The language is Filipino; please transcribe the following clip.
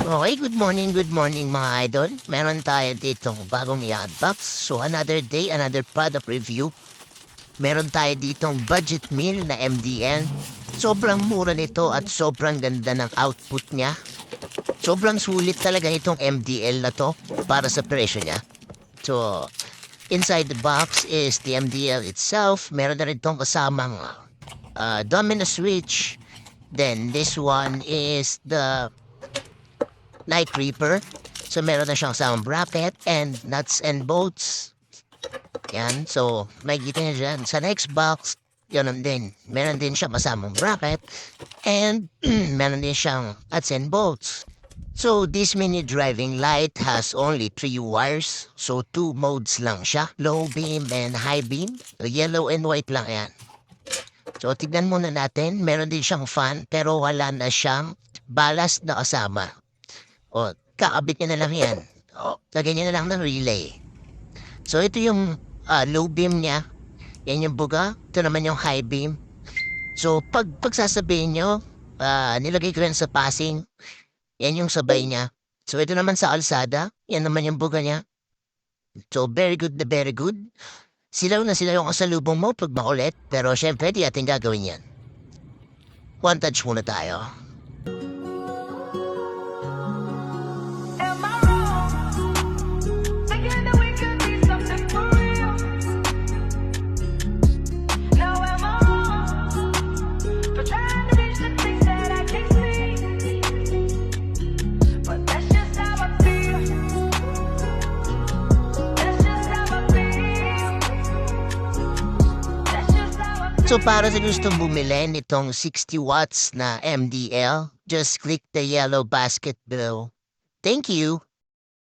Okay, good morning mga idol. Meron tayo ditong bagong i-unbox. So another day, another product review. Meron tayo ditong budget meal na MDL. Sobrang mura nito at sobrang ganda ng output niya. Sobrang sulit talaga itong MDL na to para sa presyo niya. So, inside the box is the MDL itself. Meron na rin itong kasamang domino switch. Then this one is the Night Reaper. So, meron na siyang sound bracket and nuts and bolts. Yan. So, makikita niya dyan. Sa next box, yun din. Meron din siya masamang bracket and meron din siyang nuts and bolts. So, this mini driving light has only 3 wires. So, 2 modes lang siya. Low beam and high beam. So, yellow and white lang yan. So, tignan muna natin. Meron din siyang fan pero wala na siyang ballast na kasama. O, kakabit niya na lang yan. O, lagyan niya na lang ng relay. So, ito yung low beam niya. Yan yung buga. Ito naman yung high beam. So, pagsasabihin nyo, nilagay ko yan sa passing. Yan yung sabay niya. So, ito naman sa alsada. Yan naman yung buga niya. So, very good na very good. Silaw na sila yung kasalubong mo pag makulit. Pero, syempre, di ating gagawin yan. One touch muna tayo. Am I wrong? Thinking that we could be something for real. Now am I wrong for trying to reach the things that I can see? But that's just how I feel. That's just how I feel. That's just how I feel. So para sa gustong bumili nitong 60 watts na MDL, just click the yellow basket below. Thank you!